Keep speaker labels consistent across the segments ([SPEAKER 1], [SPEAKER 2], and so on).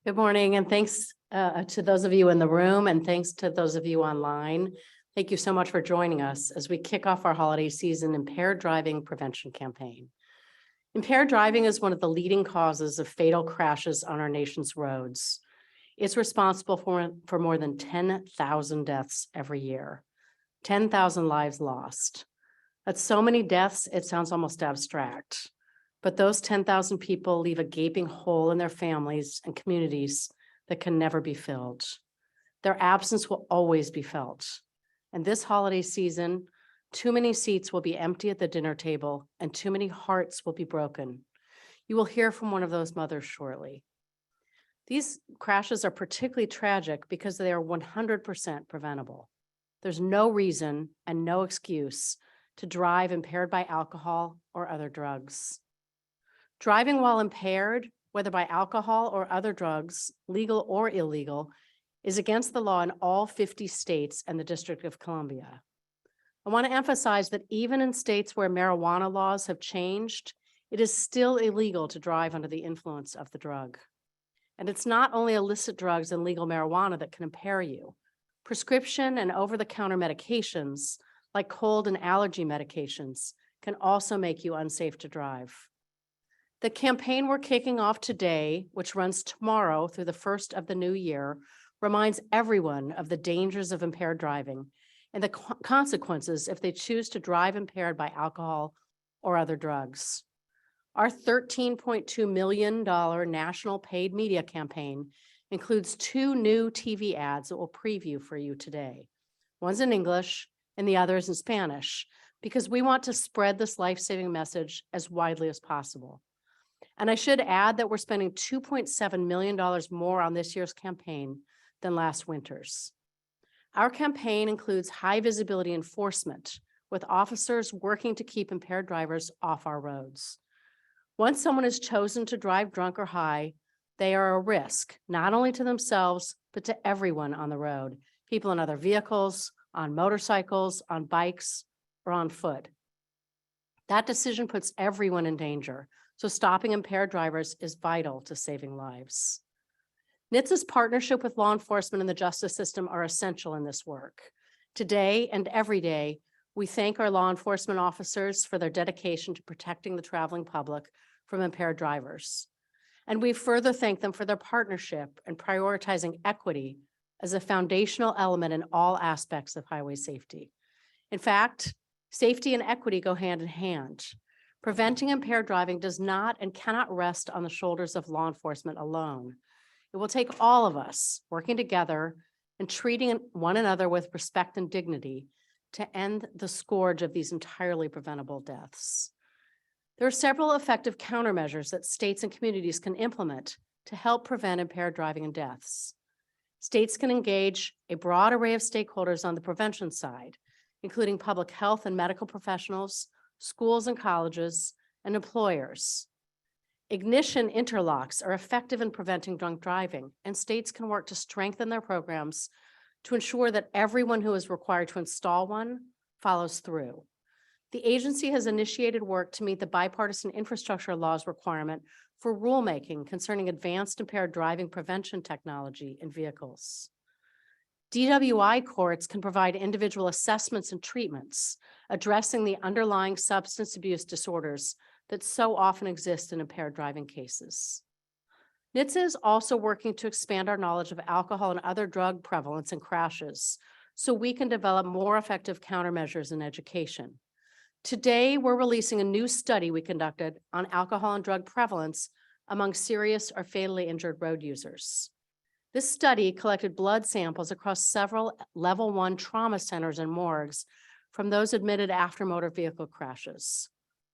[SPEAKER 1] Good morning, and thanks to those of you in the room, and thanks to those of you online. Thank you so much for joining us as we kick off our holiday season impaired driving prevention campaign. Impaired driving is one of the leading causes of fatal crashes on our nation's roads. It's responsible for more than 10,000 deaths every year, 10,000 lives lost. That's so many deaths, it sounds almost abstract. But those 10,000 people leave a gaping hole in their families and communities that can never be filled. Their absence will always be felt. And this holiday season, too many seats will be empty at the dinner table and too many hearts will be broken. You will hear from one of those mothers shortly. These crashes are particularly tragic because they are 100% preventable. There's no reason and no excuse to drive impaired by alcohol or other drugs. Driving while impaired, whether by alcohol or other drugs, legal or illegal, is against the law in all 50 states and the District of Columbia. I want to emphasize that even in states where marijuana laws have changed, it is still illegal to drive under the influence of the drug. And it's not only illicit drugs and legal marijuana that can impair you. Prescription and over-the-counter medications, like cold and allergy medications, can also make you unsafe to drive. The campaign we're kicking off today, which runs tomorrow through the first of the new year, reminds everyone of the dangers of impaired driving and the consequences if they choose to drive impaired by alcohol or other drugs. Our $13.2 million national paid media campaign includes 2 new TV ads that we'll preview for you today. One's in English and the other is in Spanish, because we want to spread this life-saving message as widely as possible. And I should add that we're spending $2.7 million more on this year's campaign than last winter's. Our campaign includes high visibility enforcement with officers working to keep impaired drivers off our roads. Once someone is chosen to drive drunk or high, they are a risk, not only to themselves, but to everyone on the road, people in other vehicles, on motorcycles, on bikes, or on foot. That decision puts everyone in danger. So stopping impaired drivers is vital to saving lives. NHTSA's partnership with law enforcement and the justice system are essential in this work. Today and every day, we thank our law enforcement officers for their dedication to protecting the traveling public from impaired drivers. And we further thank them for their partnership and prioritizing equity as a foundational element in all aspects of highway safety. In fact, safety and equity go hand in hand. Preventing impaired driving does not and cannot rest on the shoulders of law enforcement alone. It will take all of us working together and treating one another with respect and dignity to end the scourge of these entirely preventable deaths. There are several effective countermeasures that states and communities can implement to help prevent impaired driving and deaths. States can engage a broad array of stakeholders on the prevention side, including public health and medical professionals, schools and colleges, and employers. Ignition interlocks are effective in preventing drunk driving, and states can work to strengthen their programs to ensure that everyone who is required to install one follows through. The agency has initiated work to meet the bipartisan infrastructure laws requirement for rulemaking concerning advanced impaired driving prevention technology in vehicles. DWI courts can provide individual assessments and treatments addressing the underlying substance abuse disorders that so often exist in impaired driving cases. NHTSA is also working to expand our knowledge of alcohol and other drug prevalence and crashes so we can develop more effective countermeasures in education. Today, we're releasing a new study we conducted on alcohol and drug prevalence among serious or fatally injured road users. This study collected blood samples across several level 1 trauma centers and morgues from those admitted after motor vehicle crashes.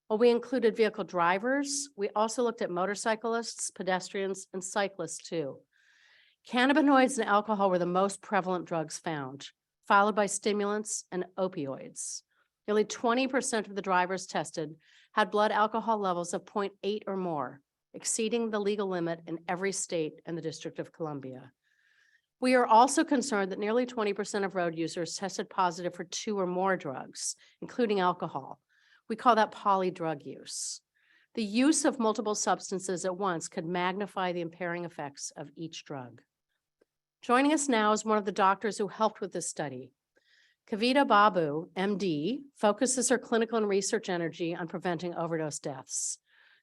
[SPEAKER 1] While we included vehicle drivers, we also looked at motorcyclists, pedestrians, and cyclists too. Cannabinoids and alcohol were the most prevalent drugs found, followed by stimulants and opioids. Nearly 20% of the drivers tested had blood alcohol levels of 0.8 or more, exceeding the legal limit in every state and the District of Columbia. We are also concerned that nearly 20% of road users tested positive for 2 or more drugs, including alcohol. We call that polydrug use. The use of multiple substances at once could magnify the impairing effects of each drug. Joining us now is one of the doctors who helped with this study. Kavita Babu, MD, focuses her clinical and research energy on preventing overdose deaths.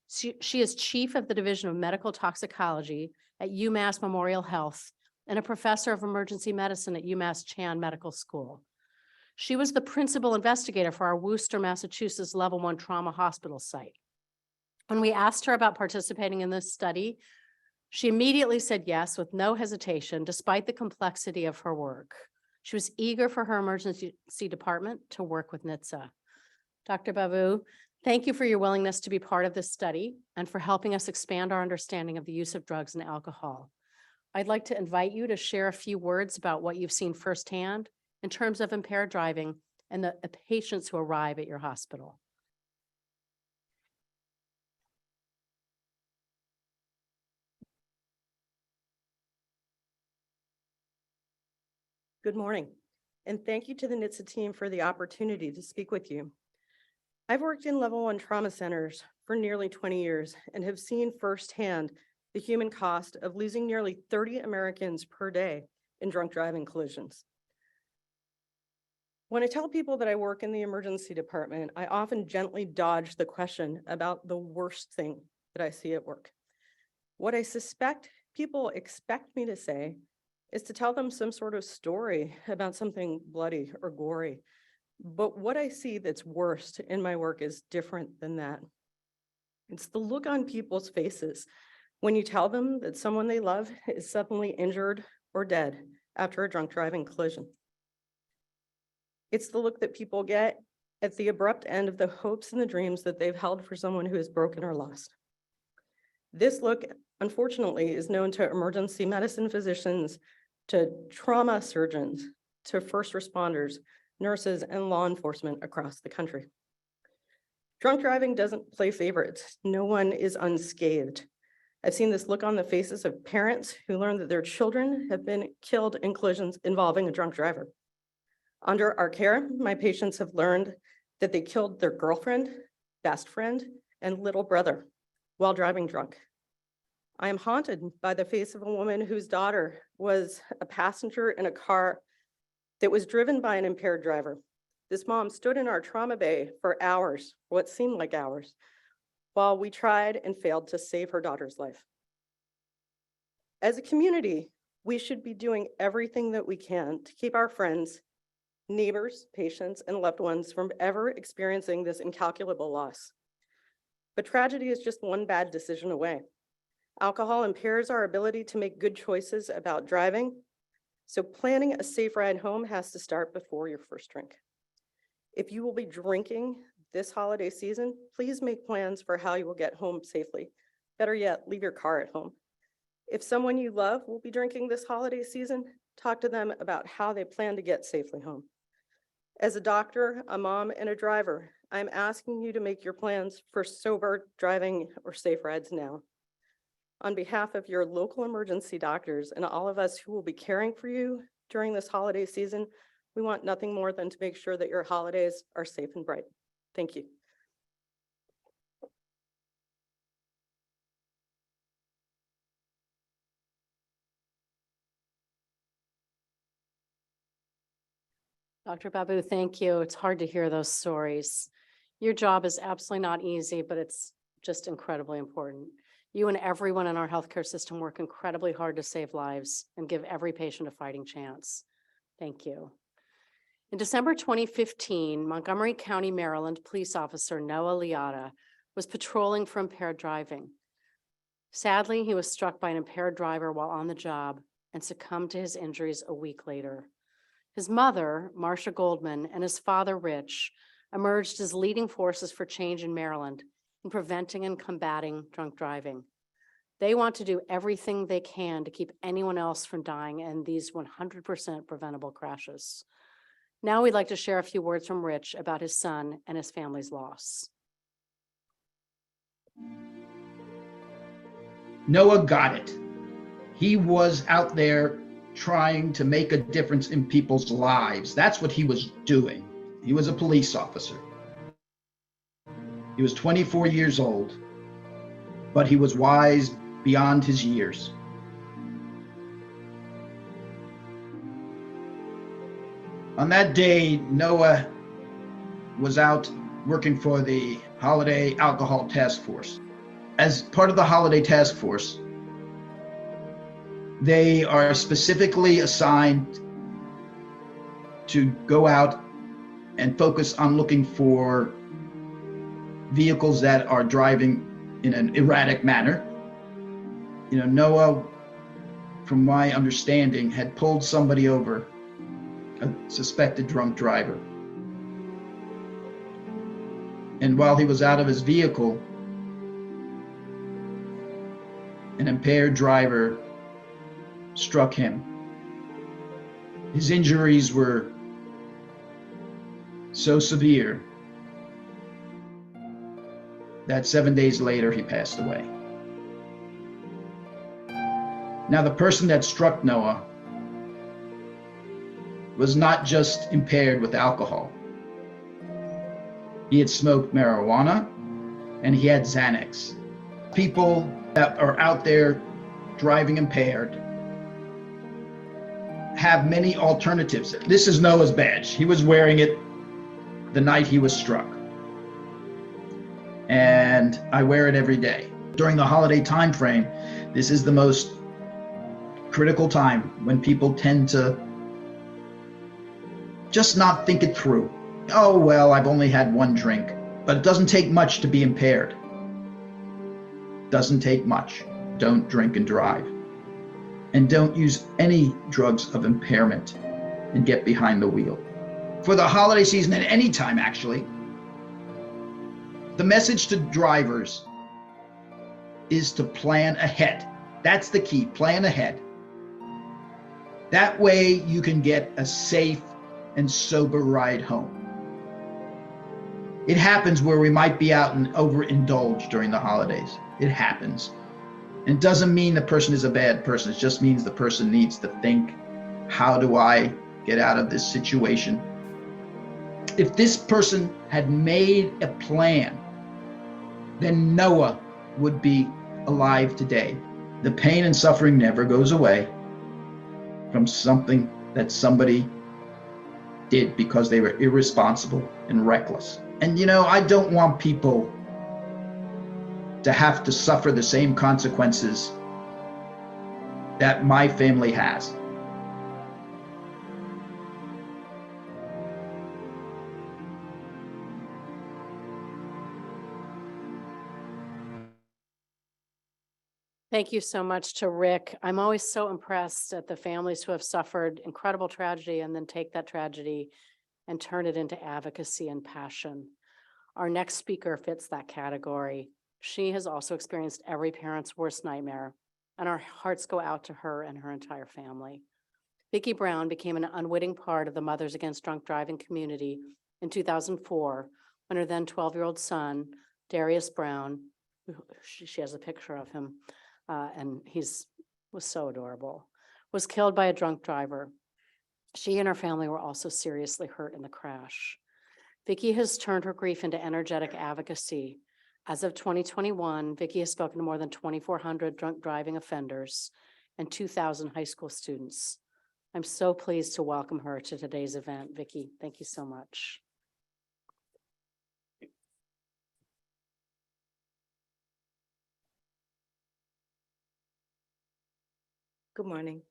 [SPEAKER 1] She is chief of the Division of Medical Toxicology at UMass Memorial Health and a professor of emergency medicine at UMass Chan Medical School. She was the principal investigator for our Worcester, Massachusetts Level 1 trauma hospital site. When we asked her about participating in this study, she immediately said yes with no hesitation, despite the complexity of her work. She was eager for her emergency department to work with NHTSA. Dr. Babu, thank you for your willingness to be part of this study and for helping us expand our understanding of the use of drugs and alcohol. I'd like to invite you to share a few words about what you've seen firsthand in terms of impaired driving and the patients who arrive at your hospital.
[SPEAKER 2] Good morning, and thank you to the NHTSA team for the opportunity to speak with you. I've worked in Level 1 trauma centers for nearly 20 years and have seen firsthand the human cost of losing nearly 30 Americans per day in drunk driving collisions. When I tell people that I work in the emergency department, I often gently dodge the question about the worst thing that I see at work. What I suspect people expect me to say is to tell them some sort of story about something bloody or gory. But what I see that's worst in my work is different than that. It's the look on people's faces when you tell them that someone they love is suddenly injured or dead after a drunk driving collision. It's the look that people get at the abrupt end of the hopes and the dreams that they've held for someone who is broken or lost. This look, unfortunately, is known to emergency medicine physicians, to trauma surgeons, to first responders, nurses, and law enforcement across the country. Drunk driving doesn't play favorites. No one is unscathed. I've seen this look on the faces of parents who learn that their children have been killed in collisions involving a drunk driver. Under our care, my patients have learned that they killed their girlfriend, best friend, and little brother while driving drunk. I am haunted by the face of a woman whose daughter was a passenger in a car that was driven by an impaired driver. This mom stood in our trauma bay for hours, what seemed like hours, while we tried and failed to save her daughter's life. As a community, we should be doing everything that we can to keep our friends, neighbors, patients, and loved ones from ever experiencing this incalculable loss. But tragedy is just one bad decision away. Alcohol impairs our ability to make good choices about driving, so planning a safe ride home has to start before your first drink. If you will be drinking this holiday season, please make plans for how you will get home safely. Better yet, leave your car at home. If someone you love will be drinking this holiday season, talk to them about how they plan to get safely home. As a doctor, a mom, and a driver, I'm asking you to make your plans for sober driving or safe rides now. On behalf of your local emergency doctors and all of us who will be caring for you during this holiday season, we want nothing more than to make sure that your holidays are safe and bright. Thank you.
[SPEAKER 1] Dr. Babu, thank you. It's hard to hear those stories. Your job is absolutely not easy, but it's just incredibly important. You and everyone in our healthcare system work incredibly hard to save lives and give every patient a fighting chance. Thank you. In December 2015, Montgomery County, Maryland police officer Noah Liotta was patrolling for impaired driving. Sadly, he was struck by an impaired driver while on the job and succumbed to his injuries a week later. His mother, Marcia Goldman, and his father, Rich, emerged as leading forces for change in Maryland in preventing and combating drunk driving. They want to do everything they can to keep anyone else from dying in these 100% preventable crashes. Now we'd like to share a few words from Rich about his son and his family's loss.
[SPEAKER 3] Noah got it. He was out there trying to make a difference in people's lives. That's what he was doing. He was a police officer. He was 24 years old. but he was wise beyond his years. On that day, Noah was out working for the Holiday Alcohol Task Force. As part of the Holiday Task Force, they are specifically assigned to go out and focus on looking for vehicles that are driving in an erratic manner. You know, Noah, from my understanding, had pulled somebody over, a suspected drunk driver. And while he was out of his vehicle, an impaired driver struck him. His injuries were so severe that 7 days later he passed away. Now, the person that struck Noah was not just impaired with alcohol. He had smoked marijuana and he had Xanax. People that are out there driving impaired have many alternatives. This is Noah's badge. He was wearing it the night he was struck. And I wear it every day. During the holiday time frame, this is the most critical time when people tend to just not think it through. Oh, well, I've only had one drink. But it doesn't take much to be impaired. Doesn't take much. Don't drink and drive. And don't use any drugs of impairment and get behind the wheel. For the holiday season, at any time actually, the message to drivers is to plan ahead. That's the key, plan ahead. That way you can get a safe and sober ride home. It happens where we might be out and overindulge during the holidays. It happens. And it doesn't mean the person is a bad person. It just means the person needs to think, how do I get out of this situation? If this person had made a plan, then Noah would be alive today. The pain and suffering never goes away from something that somebody did because they were irresponsible and reckless. And you know, I don't want people to have to suffer the same consequences that my family has.
[SPEAKER 1] Thank you so much to Rick. I'm always so impressed at the families who have suffered incredible tragedy and then take that tragedy and turn it into advocacy and passion. Our next speaker fits that category. She has also experienced every parent's worst nightmare, and our hearts go out to her and her entire family. Vicki Brown became an unwitting part of the Mothers Against Drunk Driving community in 2004 when her then 12-year-old son, Darius Brown, she has a picture of him, and was so adorable, was killed by a drunk driver. She and her family were also seriously hurt in the crash. Vicki has turned her grief into energetic advocacy. As of 2021, Vicki has spoken to more than 2,400 drunk driving offenders and 2,000 high school students. I'm so pleased to welcome her to today's event. Vicki, thank you so much.
[SPEAKER 4] Good morning.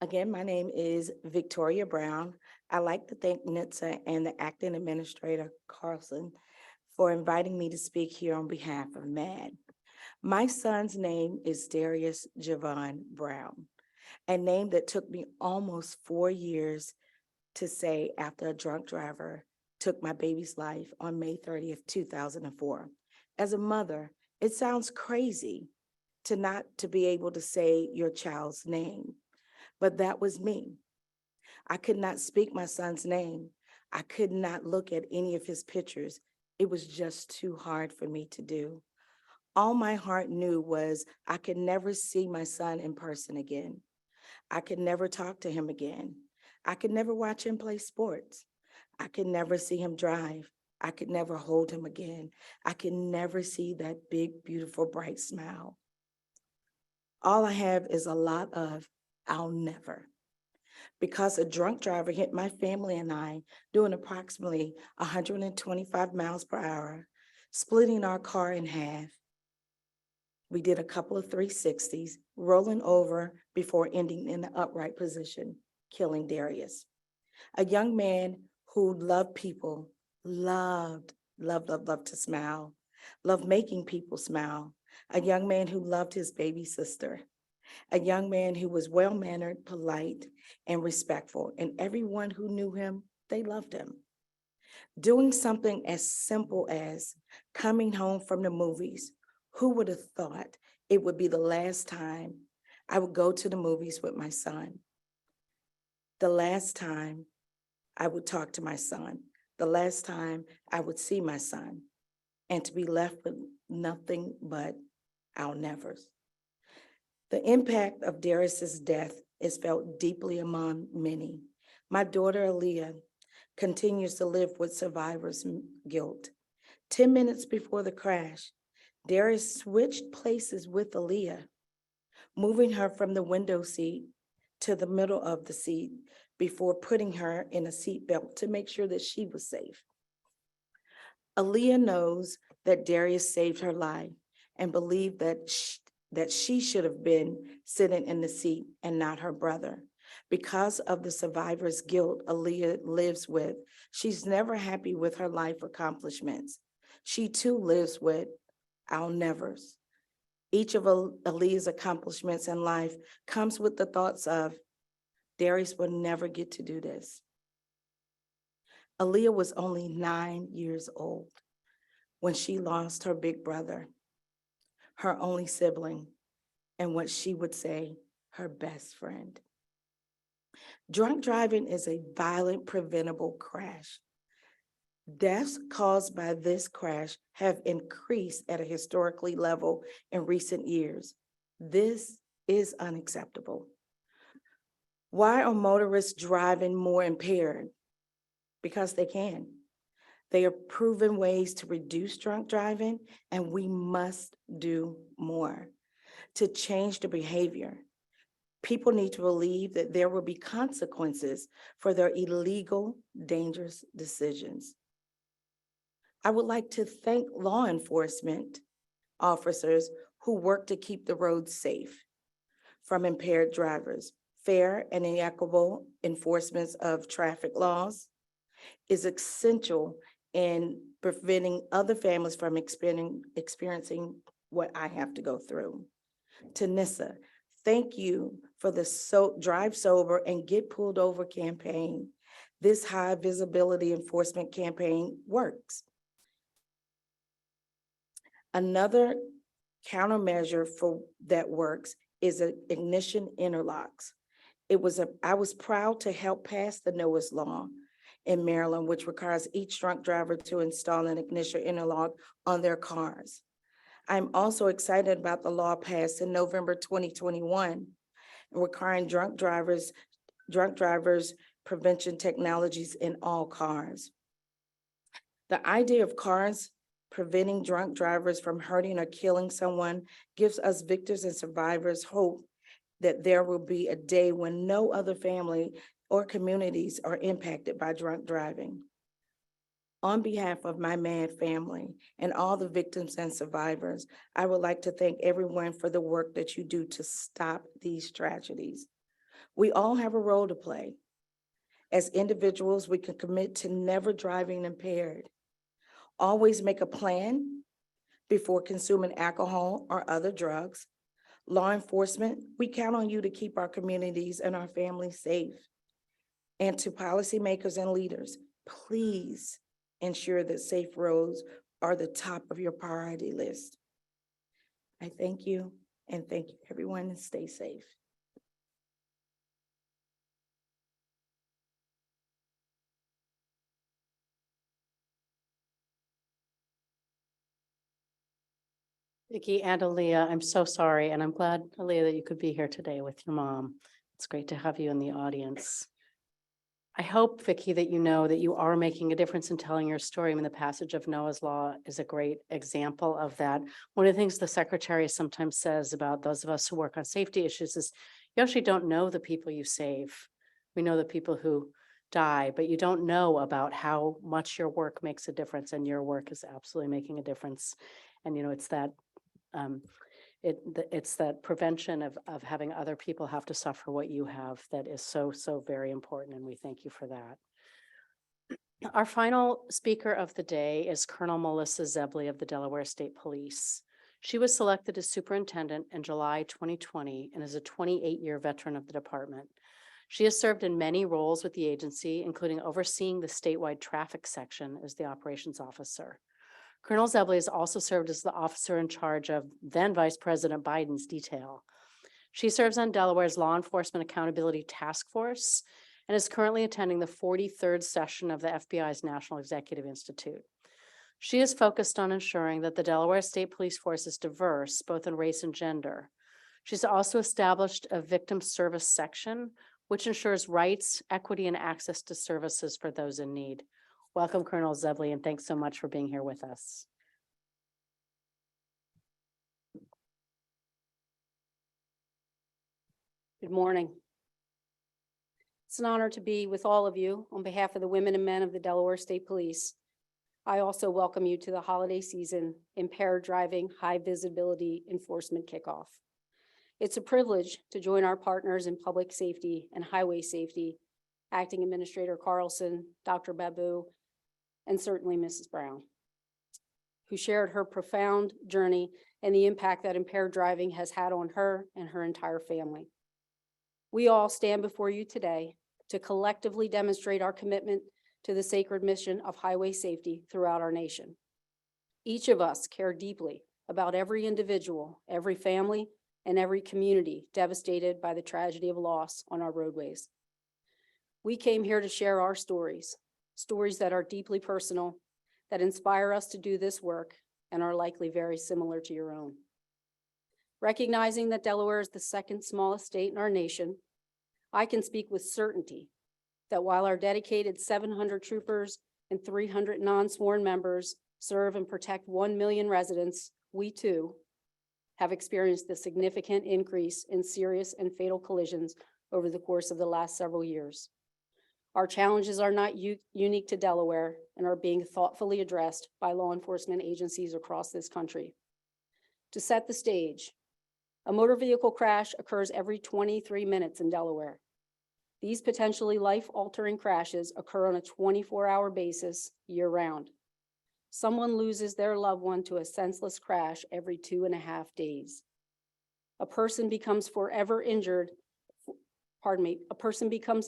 [SPEAKER 4] Again, my name is Victoria Brown. I'd like to thank NHTSA and the acting administrator, Carlson, for inviting me to speak here on behalf of MAD. My son's name is Darius Javon Brown, a name that took me almost 4 years to say after a drunk driver took my baby's life on May 30th, 2004. As a mother, it sounds crazy to not to be able to say your child's name, but that was me. I could not speak my son's name. I could not look at any of his pictures. It was just too hard for me to do. All my heart knew was I could never see my son in person again. I could never talk to him again. I could never watch him play sports. I could never see him drive. I could never hold him again. I could never see that big, beautiful, bright smile. All I have is a lot of I'll never. Because a drunk driver hit my family and I doing approximately 125 miles per hour, splitting our car in half. We did a couple of 360s, rolling over before ending in the upright position, killing Darius. A young man who loved people, loved to smile, loved making people smile. A young man who loved his baby sister. A young man who was well-mannered, polite, and respectful, and everyone who knew him, they loved him. Doing something as simple as coming home from the movies. Who would have thought it would be the last time I would go to the movies with my son? The last time I would talk to my son, the last time I would see my son, and to be left with nothing but I'll nevers. The impact of Darius's death is felt deeply among many. My daughter Aaliyah continues to live with survivor's guilt. 10 minutes before the crash, Darius switched places with Aaliyah, moving her from the window seat to the middle of the seat before putting her in a seatbelt to make sure that she was safe. Aaliyah knows that Darius saved her life and believed that she should have been sitting in the seat and not her brother. Because of the survivor's guilt Aaliyah lives with, she's never happy with her life accomplishments. She too lives with I'll nevers. Each of Aaliyah's accomplishments in life comes with the thoughts of, Darius will never get to do this. Aaliyah was only 9 years old when she lost her big brother, her only sibling, and what she would say, her best friend. Drunk driving is a violent, preventable crash. Deaths caused by this crash have increased at a historically level in recent years. This is unacceptable. Why are motorists driving more impaired? Because they can. They are proven ways to reduce drunk driving, and we must do more to change the behavior. People need to believe that there will be consequences for their illegal, dangerous decisions. I would like to thank law enforcement officers who work to keep the roads safe from impaired drivers. Fair and equitable enforcement of traffic laws is essential in preventing other families from experiencing what I have to go through. Tanissa, thank you for the Drive Sober and Get Pulled Over campaign. This high visibility enforcement campaign works. Another countermeasure that works is ignition interlocks. I was proud to help pass the Noah's Law in Maryland, which requires each drunk driver to install an ignition interlock on their cars. I'm also excited about the law passed in November 2021, requiring drunk drivers prevention technologies in all cars. The idea of cars preventing drunk drivers from hurting or killing someone gives us victims and survivors hope that there will be a day when no other family or communities are impacted by drunk driving. On behalf of my MAD family and all the victims and survivors, I would like to thank everyone for the work that you do to stop these tragedies. We all have a role to play. As individuals, we can commit to never driving impaired. Always make a plan before consuming alcohol or other drugs. Law enforcement, we count on you to keep our communities and our families safe. And to policymakers and leaders, please ensure that safe roads are the top of your priority list. I thank you, and thank you everyone, and stay safe.
[SPEAKER 1] Vicki and Aaliyah, I'm so sorry, and I'm glad, Aaliyah, that you could be here today with your mom. It's great to have you in the audience. I hope, Vicki, that you know that you are making a difference in telling your story. I mean, the passage of Noah's Law is a great example of that. One of the things the secretary sometimes says about those of us who work on safety issues is you actually don't know the people you save. We know the people who die, but you don't know about how much your work makes a difference, and your work is absolutely making a difference. And, it's that it's that prevention of having other people have to suffer what you have that is so very important, and we thank you for that. Our final speaker of the day is Colonel Melissa Zebley of the Delaware State Police. She was selected as superintendent in July 2020 and is a 28-year veteran of the department. She has served in many roles with the agency, including overseeing the statewide traffic section as the operations officer. Colonel Zebley has also served as the officer in charge of then Vice President Biden's detail. She serves on Delaware's Law Enforcement Accountability Task Force and is currently attending the 43rd session of the FBI's National Executive Institute. She is focused on ensuring that the Delaware State Police Force is diverse, both in race and gender. She's also established a victim service section, which ensures rights, equity, and access to services for those in need. Welcome, Colonel Zebley, and thanks so much for being here with us.
[SPEAKER 5] Good morning. It's an honor to be with all of you on behalf of the women and men of the Delaware State Police. I also welcome you to the holiday season Impaired Driving High Visibility Enforcement Kickoff. It's a privilege to join our partners in public safety and highway safety, Acting Administrator Carlson, Dr. Babu, and certainly Mrs. Brown, who shared her profound journey and the impact that impaired driving has had on her and her entire family. We all stand before you today to collectively demonstrate our commitment to the sacred mission of highway safety throughout our nation. Each of us care deeply about every individual, every family, and every community devastated by the tragedy of loss on our roadways. We came here to share our stories that are deeply personal, that inspire us to do this work, and are likely very similar to your own. Recognizing that Delaware is the second smallest state in our nation, I can speak with certainty that while our dedicated 700 troopers and 300 non-sworn members serve and protect 1 million residents, we too have experienced a significant increase in serious and fatal collisions over the course of the last several years. Our challenges are not unique to Delaware and are being thoughtfully addressed by law enforcement agencies across this country. To set the stage, a motor vehicle crash occurs every 23 minutes in Delaware. These potentially life-altering crashes occur on a 24-hour basis year-round. Someone loses their loved one to a senseless crash every 2.5 days. A person becomes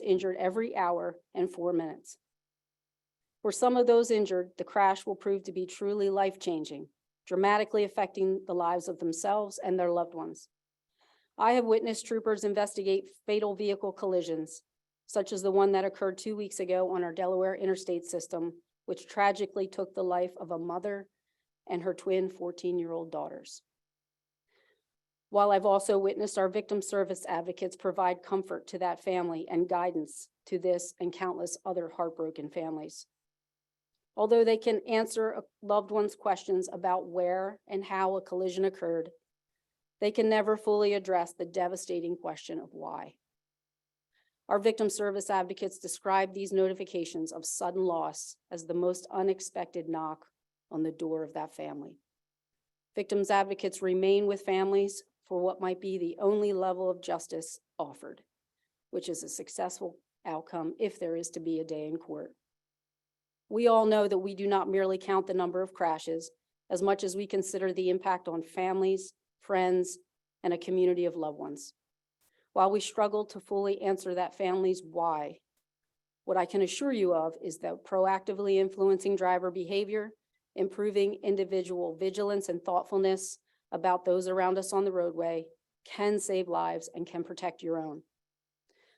[SPEAKER 5] injured every hour and 4 minutes. For some of those injured, the crash will prove to be truly life-changing, dramatically affecting the lives of themselves and their loved ones. I have witnessed troopers investigate fatal vehicle collisions, such as the one that occurred 2 weeks ago on our Delaware interstate system, which tragically took the life of a mother and her twin 14-year-old daughters. While I've also witnessed our victim service advocates provide comfort to that family and guidance to this and countless other heartbroken families. Although they can answer a loved one's questions about where and how a collision occurred, they can never fully address the devastating question of why. Our victim service advocates describe these notifications of sudden loss as the most unexpected knock on the door of that family. Victims advocates remain with families for what might be the only level of justice offered, which is a successful outcome if there is to be a day in court. We all know that we do not merely count the number of crashes as much as we consider the impact on families, friends, and a community of loved ones. While we struggle to fully answer that family's why, what I can assure you of is that proactively influencing driver behavior, improving individual vigilance and thoughtfulness about those around us on the roadway can save lives and can protect your own.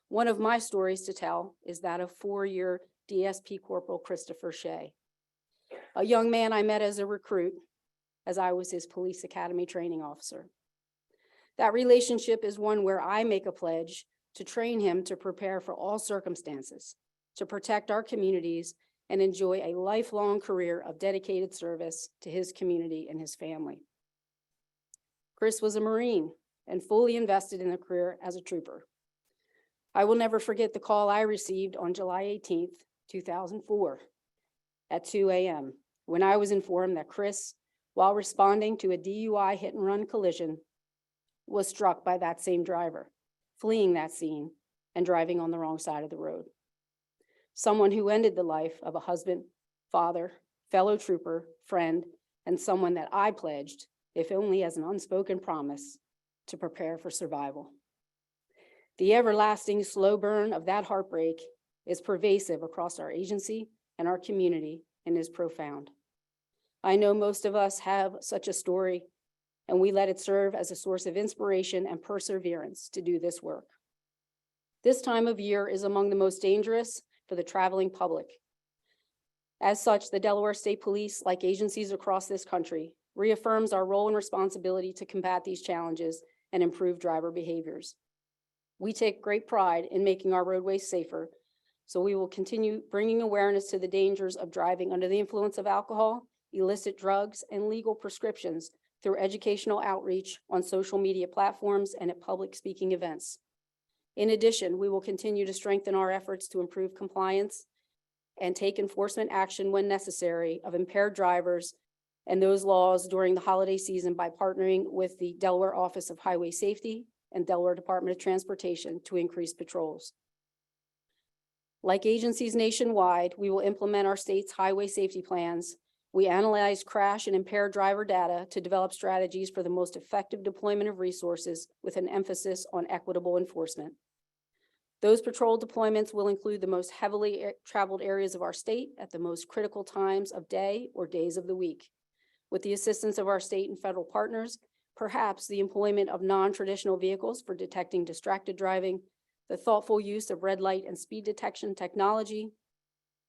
[SPEAKER 5] One of my stories to tell is that of 4-year DSP Corporal Christopher Shea, a young man I met as a recruit as I was his police academy training officer. That relationship is one where I make a pledge to train him to prepare for all circumstances, to protect our communities and enjoy a lifelong career of dedicated service to his community and his family. Chris was a Marine and fully invested in a career as a trooper. I will never forget the call I received on July 18th, 2004 at 2 a.m. when I was informed that Chris, while responding to a DUI hit and run collision, was struck by that same driver, fleeing that scene and driving on the wrong side of the road. Someone who ended the life of a husband, father, fellow trooper, friend, and someone that I pledged, if only as an unspoken promise, to prepare for survival. The everlasting slow burn of that heartbreak is pervasive across our agency and our community and is profound. I know most of us have such a story, and we let it serve as a source of inspiration and perseverance to do this work. This time of year is among the most dangerous for the traveling public. As such, the Delaware State Police, like agencies across this country, reaffirms our role and responsibility to combat these challenges and improve driver behaviors. We take great pride in making our roadways safer, so we will continue bringing awareness to the dangers of driving under the influence of alcohol, illicit drugs, and legal prescriptions through educational outreach on social media platforms and at public speaking events. In addition, we will continue to strengthen our efforts to improve compliance and take enforcement action when necessary of impaired drivers and those laws during the holiday season by partnering with the Delaware Office of Highway Safety and Delaware Department of Transportation to increase patrols. Like agencies nationwide, we will implement our state's highway safety plans. We analyze crash and impaired driver data to develop strategies for the most effective deployment of resources with an emphasis on equitable enforcement. Those patrol deployments will include the most heavily traveled areas of our state at the most critical times of day or days of the week. With the assistance of our state and federal partners, perhaps the employment of non-traditional vehicles for detecting distracted driving, the thoughtful use of red light and speed detection technology,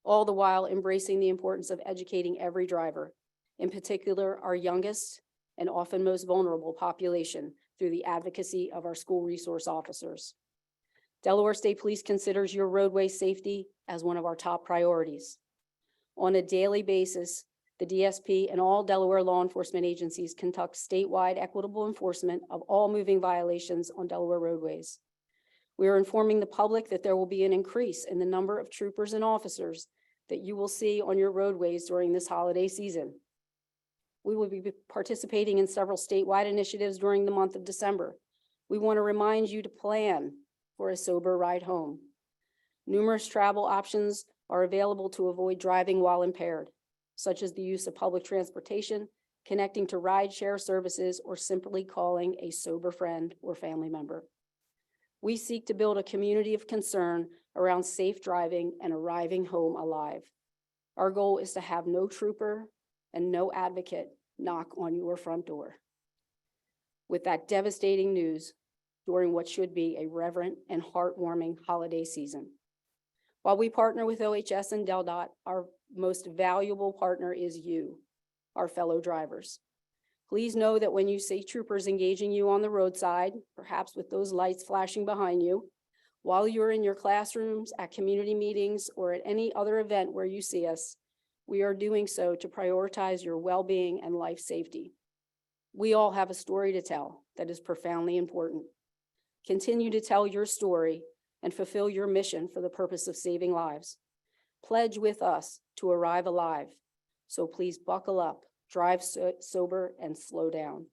[SPEAKER 5] all the while embracing the importance of educating every driver, in particular our youngest and often most vulnerable population, through the advocacy of our school resource officers. Delaware State Police considers your roadway safety as one of our top priorities. On a daily basis, the DSP and all Delaware law enforcement agencies conduct statewide equitable enforcement of all moving violations on Delaware roadways. We are informing the public that there will be an increase in the number of troopers and officers that you will see on your roadways during this holiday season. We will be participating in several statewide initiatives during the month of December. We want to remind you to plan for a sober ride home. Numerous travel options are available to avoid driving while impaired, such as the use of public transportation, connecting to rideshare services, or simply calling a sober friend or family member. We seek to build a community of concern around safe driving and arriving home alive. Our goal is to have no trooper and no advocate knock on your front door with that devastating news during what should be a reverent and heartwarming holiday season. While we partner with OHS and DelDOT, our most valuable partner is you, our fellow drivers. Please know that when you see troopers engaging you on the roadside, perhaps with those lights flashing behind you, while you're in your classrooms, at community meetings, or at any other event where you see us, we are doing so to prioritize your well-being and life safety. We all have a story to tell that is profoundly important. Continue to tell your story and fulfill your mission for the purpose of saving lives. Pledge with us to arrive alive. So please buckle up, drive sober, and slow down.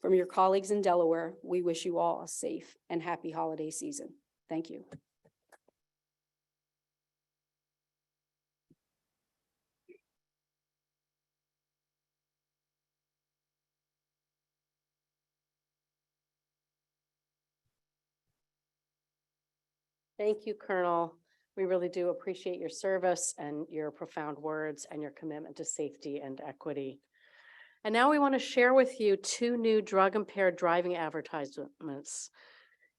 [SPEAKER 5] From your colleagues in Delaware, we wish you all a safe and happy holiday season. Thank you.
[SPEAKER 1] Thank you, Colonel. We really do appreciate your service and your profound words and your commitment to safety and equity. And now we want to share with you 2 new drug-impaired driving advertisements.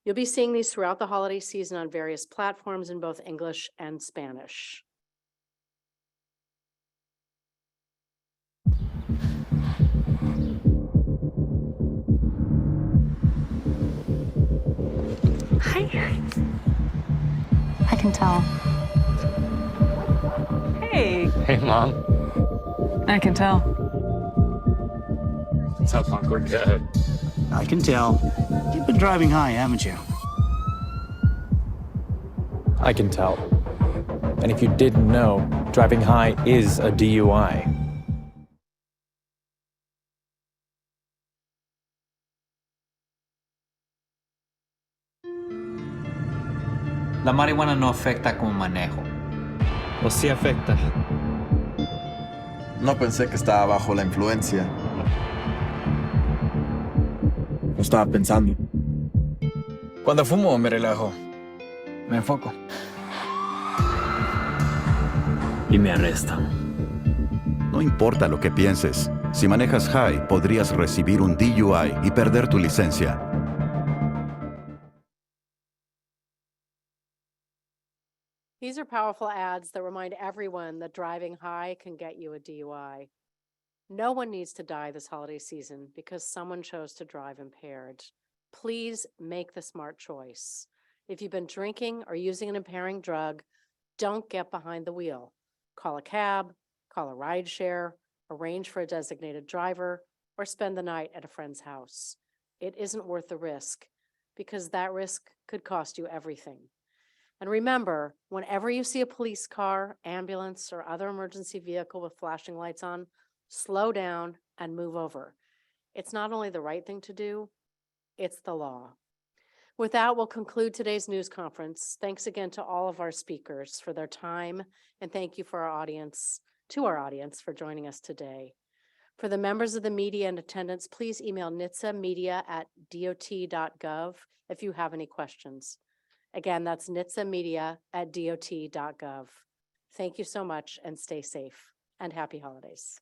[SPEAKER 1] You'll be seeing these throughout the holiday season on various platforms in both English and Spanish.
[SPEAKER 6] Hi. I can tell. Hey,
[SPEAKER 7] Hey, Mom.
[SPEAKER 6] I can tell.
[SPEAKER 7] What's up, Uncle? Good.
[SPEAKER 8] I can tell. You've been driving high, haven't you?
[SPEAKER 9] I can tell. And if you didn't know, driving high is a DUI.
[SPEAKER 10] La marihuana no afecta como manejo.
[SPEAKER 9] O sí afecta.
[SPEAKER 11] No pensé que estaba bajo la influencia. Lo estaba pensando.
[SPEAKER 8] Cuando fumo me relajo. Me enfoco.
[SPEAKER 7] Y me arrestan.
[SPEAKER 12] No importa lo que pienses, si manejas high podrías recibir un DUI y perder tu licencia.
[SPEAKER 1] These are powerful ads that remind everyone that driving high can get you a DUI. No one needs to die this holiday season because someone chose to drive impaired. Please make the smart choice. If you've been drinking or using an impairing drug, don't get behind the wheel. Call a cab, call a ride share, arrange for a designated driver, or spend the night at a friend's house. It isn't worth the risk because that risk could cost you everything. And remember, whenever you see a police car, ambulance, or other emergency vehicle with flashing lights on, slow down and move over. It's not only the right thing to do, it's the law. With that, we'll conclude today's news conference. Thanks again to all of our speakers for their time, and thank you to our audience for joining us today. For the members of the media in attendance, please email nitsamedia@dot.gov if you have any questions. Again, that's nitsamedia@dot.gov. Thank you so much and stay safe and happy holidays.